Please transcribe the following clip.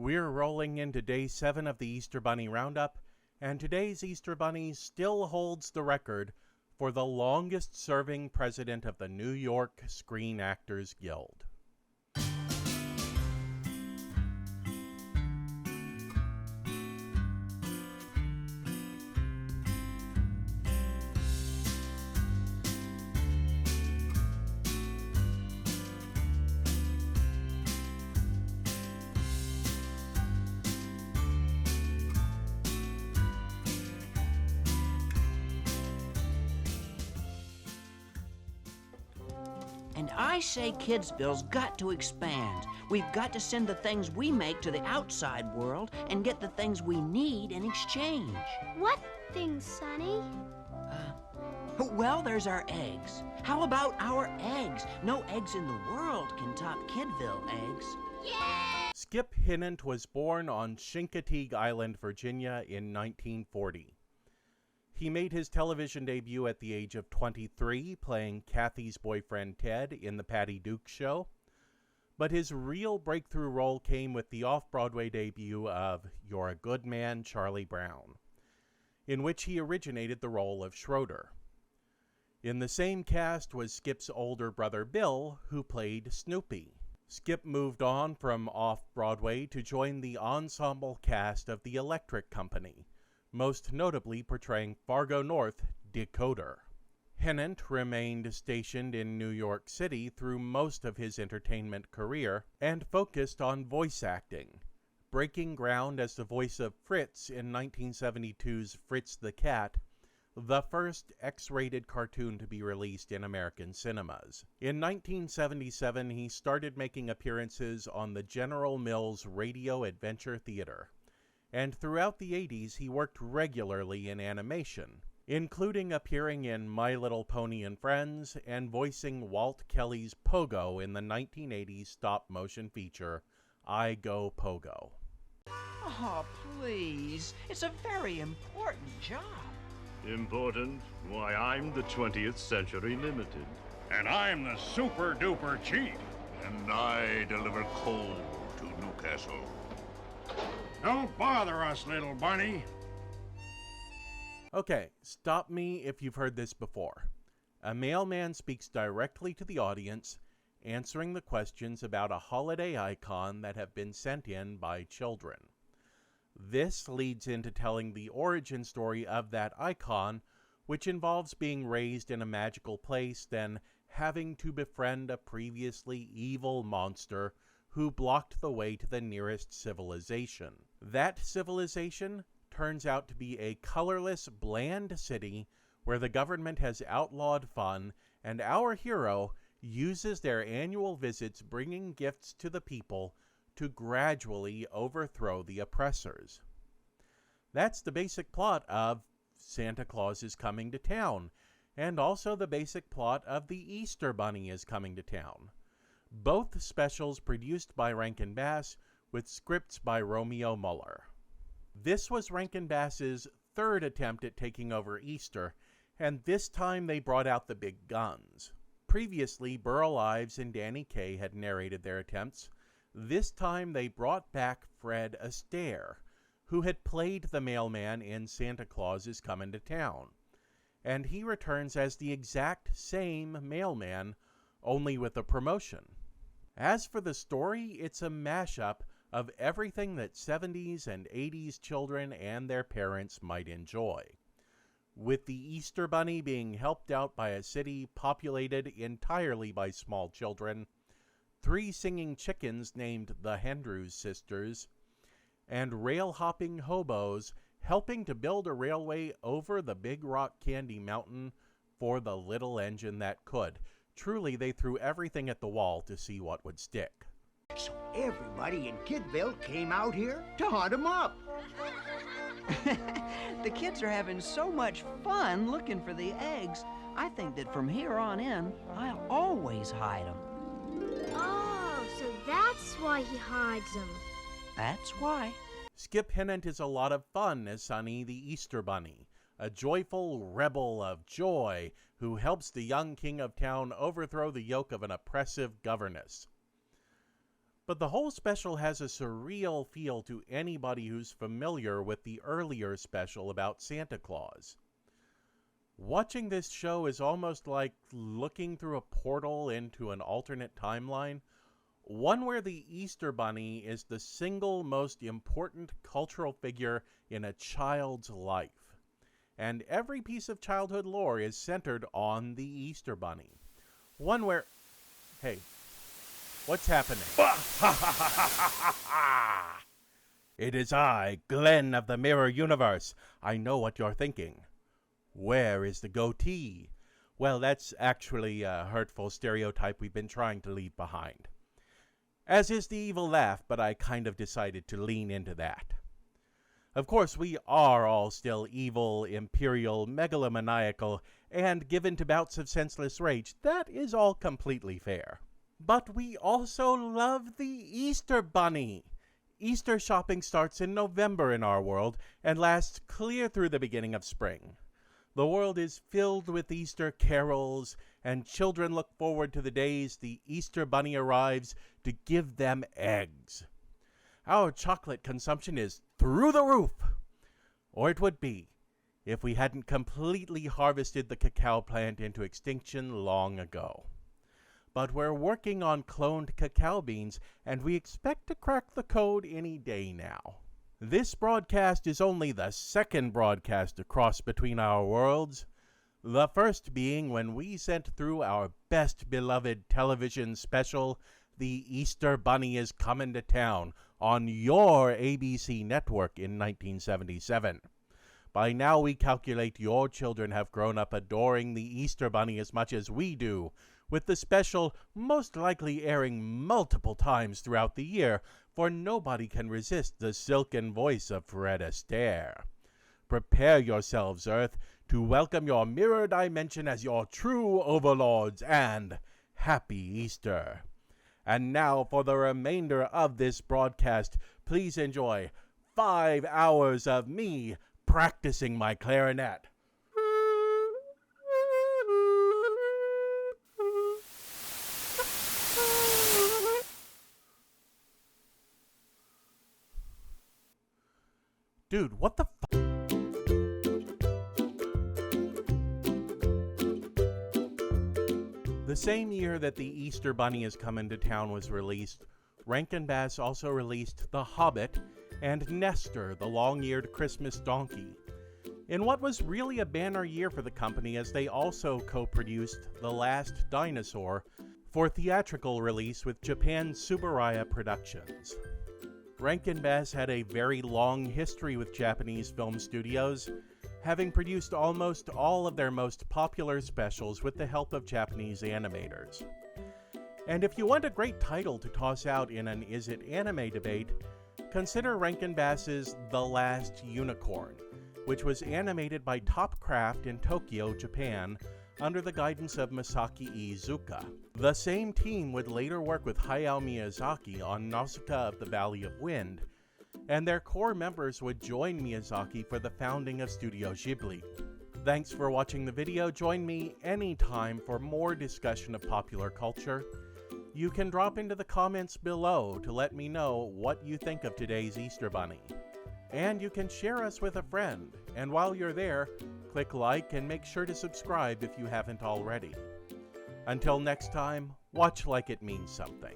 We're rolling into day 7 of the Easter Bunny Roundup, and today's Easter Bunny still holds the record for the longest-serving president of the New York Screen Actors Guild. And I say Kidsville's got to expand. We've got to send the things we make to the outside world and get the things we need in exchange. What things, Sonny? Well, there's our eggs. How about our eggs? No eggs in the world can top Kidville eggs. Yeah! Skip Hinnant was born on Chincoteague Island, Virginia in 1940. He made his television debut at the age of 23, playing Kathy's boyfriend Ted in The Patty Duke Show. But his real breakthrough role came with the off-Broadway debut of You're a Good Man, Charlie Brown, in which he originated the role of Schroeder. In the same cast was Skip's older brother Bill, who played Snoopy. Skip moved on from off-Broadway to join the ensemble cast of The Electric Company, most notably portraying Fargo North, Decoder. Hinnant remained stationed in New York City through most of his entertainment career and focused on voice acting, breaking ground as the voice of Fritz in 1972's Fritz the Cat, the first X-rated cartoon to be released in American cinemas. In 1977, he started making appearances on the General Mills Radio Adventure Theater, and throughout the 80s he worked regularly in animation, including appearing in My Little Pony and Friends and voicing Walt Kelly's Pogo in the 1980s stop-motion feature I Go Pogo. Oh, please. It's a very important job. Important? Why, I'm the 20th Century Limited. And I'm the super-duper cheat. And I deliver coal to Newcastle. Don't bother us, little bunny. Okay, stop me if you've heard this before. A mailman speaks directly to the audience, answering the questions about a holiday icon that have been sent in by children. This leads into telling the origin story of that icon, which involves being raised in a magical place, then having to befriend a previously evil monster who blocked the way to the nearest civilization. That civilization turns out to be a colorless, bland city where the government has outlawed fun, and our hero uses their annual visits bringing gifts to the people to gradually overthrow the oppressors. That's the basic plot of Santa Claus is Coming to Town, and also the basic plot of The Easter Bunny is Coming to Town. Both specials produced by Rankin Bass, with scripts by Romeo Muller. This was Rankin Bass's third attempt at taking over Easter, and this time they brought out the big guns. Previously, Burl Ives and Danny Kaye had narrated their attempts. This time they brought back Fred Astaire, who had played the mailman in Santa Claus is Coming to Town, and he returns as the exact same mailman, only with a promotion. As for the story, it's a mashup of everything that 70s and 80s children and their parents might enjoy, with the Easter Bunny being helped out by a city populated entirely by small children, 3 singing chickens named the Hendrews Sisters, and rail-hopping hobos helping to build a railway over the Big Rock Candy Mountain for the little engine that could. Truly, they threw everything at the wall to see what would stick. So everybody in Kidville came out here to hunt him up. The kids are having so much fun looking for the eggs, I think that from here on in, I'll always hide them. Oh, so that's why he hides them. That's why. Skip Hinnant is a lot of fun as Sonny the Easter Bunny, a joyful rebel of joy who helps the young king of town overthrow the yoke of an oppressive governess. But the whole special has a surreal feel to anybody who's familiar with the earlier special about Santa Claus. Watching this show is almost like looking through a portal into an alternate timeline, one where the Easter Bunny is the single most important cultural figure in a child's life. And every piece of childhood lore is centered on the Easter Bunny. One where... Hey, what's happening? It is I, Glenn of the Mirror Universe. I know what you're thinking. Where is the goatee? Well, that's actually a hurtful stereotype we've been trying to leave behind. As is the evil laugh, but I kind of decided to lean into that. Of course, we are all still evil, imperial, megalomaniacal, and given to bouts of senseless rage. That is all completely fair. But we also love the Easter Bunny. Easter shopping starts in November in our world and lasts clear through the beginning of spring. The world is filled with Easter carols, and children look forward to the days the Easter Bunny arrives to give them eggs. Our chocolate consumption is through the roof. Or it would be, if we hadn't completely harvested the cacao plant into extinction long ago. But we're working on cloned cacao beans, and we expect to crack the code any day now. This broadcast is only the second broadcast across between our worlds, the first being when we sent through our best beloved television special, The Easter Bunny is Comin' to Town, on your ABC network in 1977. By now we calculate your children have grown up adoring the Easter Bunny as much as we do, with the special most likely airing multiple times throughout the year, for nobody can resist the silken voice of Fred Astaire. Prepare yourselves, Earth, to welcome your mirror dimension as your true overlords, and Happy Easter. And now, for the remainder of this broadcast, please enjoy 5 hours of me practicing my clarinet. Dude, what the f***? The same year that The Easter Bunny is Comin' to Town was released, Rankin Bass also released The Hobbit and Nestor, the long-eared Christmas donkey, in what was really a banner year for the company, as they also co-produced The Last Dinosaur for theatrical release with Japan's Tsuburaya Productions. Rankin Bass had a very long history with Japanese film studios, having produced almost all of their most popular specials with the help of Japanese animators. And if you want a great title to toss out in an Is It Anime debate, consider Rankin Bass's The Last Unicorn, which was animated by Top Craft in Tokyo, Japan, under the guidance of Masaki Iizuka. The same team would later work with Hayao Miyazaki on Nausicaa of the Valley of Wind, and their core members would join Miyazaki for the founding of Studio Ghibli. Thanks for watching the video. Join me anytime for more discussion of popular culture. You can drop into the comments below to let me know what you think of today's Easter Bunny. And you can share us with a friend. And while you're there, click like and make sure to subscribe if you haven't already. Until next time, watch like it means something.